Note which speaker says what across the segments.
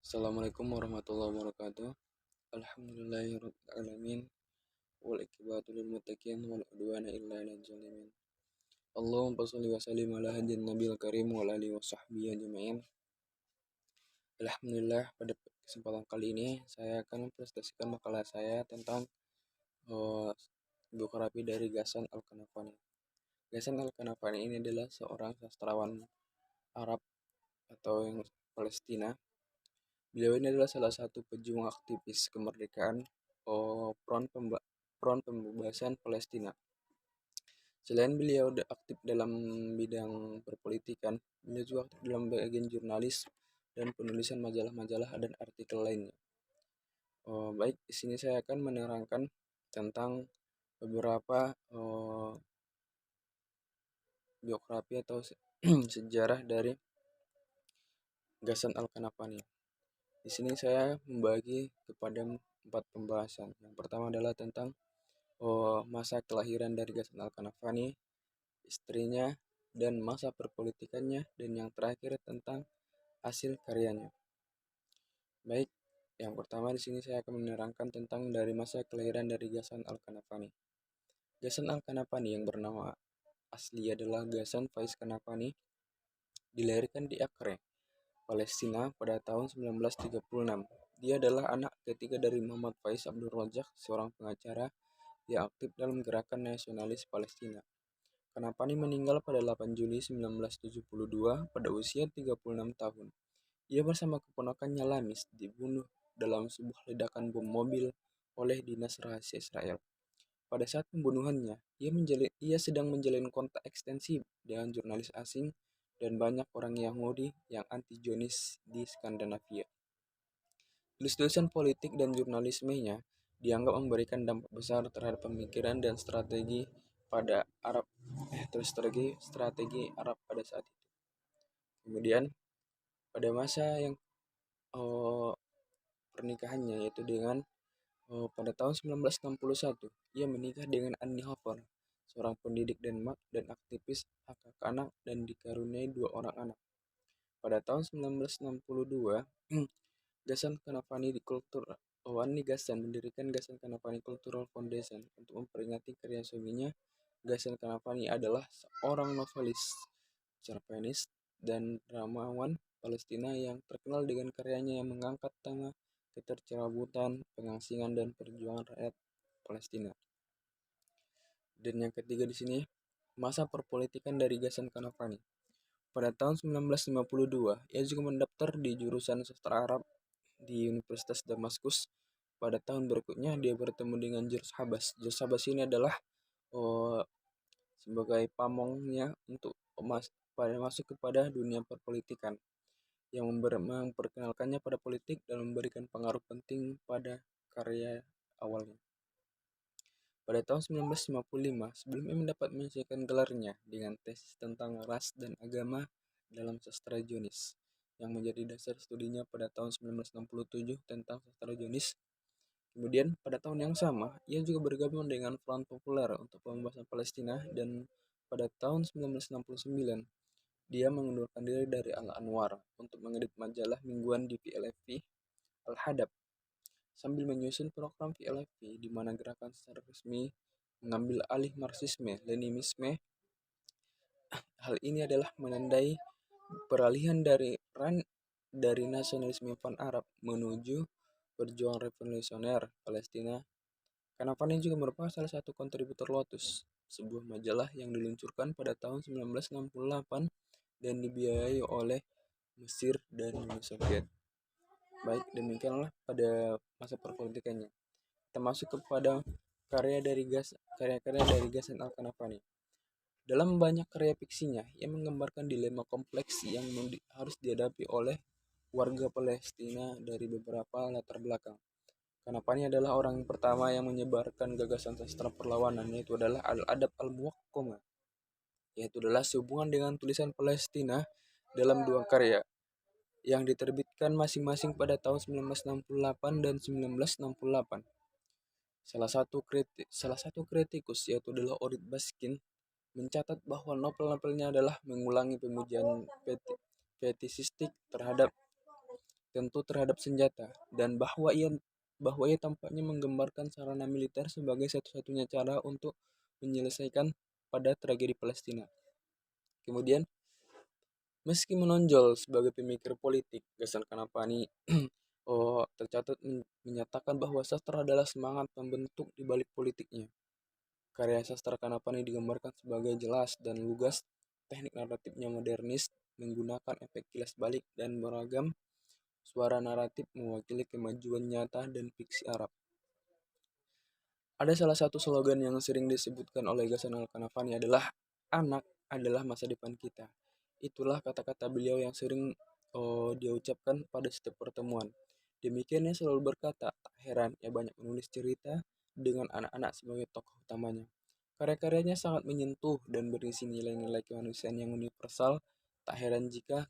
Speaker 1: Assalamualaikum warahmatullahi wabarakatuh. Alhamdulillahirabbil alamin wal iqibatu lil muttaqin wal udwana illa 'alal zalimin. Allahumma shalli wa sallim ala hadin nabiyil karim wa ala alihi wa sahbihi ajma'in. Alhamdulillah, pada kesempatan kali ini saya akan mempresentasikan makalah saya tentang eh, biografi dari Ghassan Al-Kanafani. Ghassan Al-Kanafani ini adalah seorang sastrawan Arab atau yang Palestina. Beliau ini adalah salah satu pejuang aktivis kemerdekaan Front Pembebasan Palestina. Selain beliau aktif dalam bidang perpolitikan, beliau juga aktif dalam bagian jurnalis dan penulisan majalah-majalah dan artikel lainnya. Baik, di sini saya akan menerangkan tentang beberapa biografi atau sejarah dari Ghassan Al-Kanafani. Di sini saya membagi kepada 4 pembahasan. Yang pertama adalah tentang masa kelahiran dari Ghassan Al-Kanafani, istrinya, dan masa perpolitikannya, dan yang terakhir tentang hasil karyanya. Baik, yang pertama di sini saya akan menerangkan tentang dari masa kelahiran dari Ghassan Al-Kanafani. Ghassan Al-Kanafani yang bernama asli adalah Ghassan Faiz Kanafani, dilahirkan di Acre, Palestina pada tahun 1936. Dia adalah anak ketiga dari Muhammad Faiz Abdul Razak, seorang pengacara yang aktif dalam gerakan nasionalis Palestina. Kanafani meninggal pada 8 Juli 1972 pada usia 36 tahun. Ia bersama keponakannya Lamis dibunuh dalam sebuah ledakan bom mobil oleh dinas rahasia Israel. Pada saat pembunuhannya, ia sedang menjalin kontak ekstensif dengan jurnalis asing dan banyak orang Yahudi yang anti-Zionis di Skandinavia. Tulis-tulisan politik dan jurnalismenya dianggap memberikan dampak besar terhadap pemikiran dan strategi Arab pada saat itu. Kemudian pada masa yang pernikahannya, yaitu dengan pada tahun 1961 ia menikah dengan Annie Hofer, seorang pendidik Denmark dan aktivis hak anak, dan dikaruniai 2 orang anak. Pada tahun 1962 Ghassan Kanafani Wani Ghassan mendirikan Ghassan Kanafani Cultural Foundation untuk memperingati karya suaminya. Ghassan Kanafani adalah seorang novelis, cerpenis, dan dramawan Palestina yang terkenal dengan karyanya yang mengangkat tema ketercerobotan, pengasingan, dan perjuangan rakyat Palestina. Dan yang ketiga di sini, masa perpolitikan dari Ghassan Kanafani. Pada tahun 1952, ia juga mendaftar di jurusan sastra Arab di Universitas Damaskus. Pada tahun berikutnya, dia bertemu dengan George Habas. George Habas ini adalah sebagai pamongnya untuk masuk kepada dunia perpolitikan, yang memperkenalkannya pada politik dan memberikan pengaruh penting pada karya awalnya. Pada tahun 1955, sebelum ia mendapat menyelesaikan gelarnya dengan tesis tentang ras dan agama dalam sastra Zionis, yang menjadi dasar studinya pada tahun 1967 tentang sastra Zionis. Kemudian pada tahun yang sama, ia juga bergabung dengan Front Populer untuk Pembebasan Palestina, dan pada tahun 1969, dia mengundurkan diri dari Al-Anwar untuk mengedit majalah mingguan di PLFP, Al-Hadab, sambil menyusun program PLFP di mana gerakan secara resmi mengambil alih Marxisme, Leninisme. Hal ini adalah menandai peralihan dari nasionalisme pan-Arab menuju perjuangan revolusioner Palestina. Kanafani juga merupakan salah satu kontributor Lotus, sebuah majalah yang diluncurkan pada tahun 1968 dan dibiayai oleh Mesir dan Uni Soviet. Baik, demikianlah pada masa perpolitikannya. Kita masuk kepada karya-karya dari Ghassan Al-Kanafani. Dalam banyak karya fiksinya, ia menggambarkan dilema kompleks yang harus dihadapi oleh warga Palestina dari beberapa latar belakang. Kanafani adalah orang pertama yang menyebarkan gagasan sastra perlawanan, yaitu adalah Al-Adab Al-Muwaqqama, yaitu adalah sehubungan dengan tulisan Palestina dalam 2 karya yang diterbitkan masing-masing pada tahun 1968 dan 1968. Salah satu kritikus, yaitu adalah Orit Baskin, mencatat bahwa novel-novelnya adalah mengulangi pemujian fetisistik terhadap tertentu terhadap senjata, dan bahwa ia tampaknya menggambarkan sarana militer sebagai satu-satunya cara untuk menyelesaikan pada tragedi Palestina. Kemudian, meski menonjol sebagai pemikir politik, Gasan Kanapani tercatat menyatakan bahwa sastra adalah semangat pembentuk di balik politiknya. Karya sastra Kanapani digambarkan sebagai jelas dan lugas, teknik naratifnya modernis, menggunakan efek kilas balik dan beragam suara naratif mewakili kemajuan nyata dan fiksi Arab. Ada salah satu slogan yang sering disebutkan oleh Ghassan Al-Kanafani adalah anak adalah masa depan kita. Itulah kata-kata beliau yang sering dia ucapkan pada setiap pertemuan. Demikiannya selalu berkata, tak heran ia banyak menulis cerita dengan anak-anak sebagai tokoh utamanya. Karya-karyanya sangat menyentuh dan berisi nilai-nilai kemanusiaan yang universal. Tak heran jika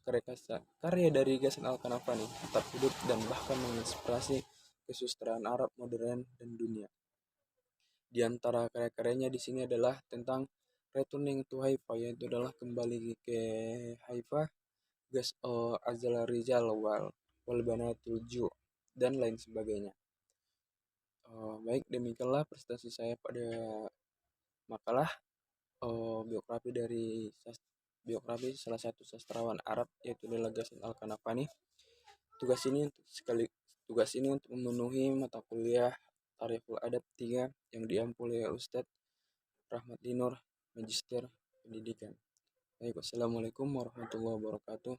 Speaker 1: karya dari Ghassan Al-Kanafani tetap hidup dan bahkan menginspirasi kesusastraan Arab modern dan dunia. Di antara karya-karyanya di sini adalah tentang Returning to Haifa, yaitu adalah kembali ke Haifa, Gas Azal Rizal wal Banatul Ju, dan lain sebagainya. Baik, demikianlah prestasi saya pada makalah biografi biografi salah satu sastrawan Arab, yaitu adalah Ghassan Al-Kanafani. Tugas ini untuk tugas ini untuk memenuhi mata kuliah Tarikhul Adab 3 yang diampu oleh Ustadz Rahmat Dinur, Magister Pendidikan. Baik, wassalamualaikum warahmatullahi wabarakatuh.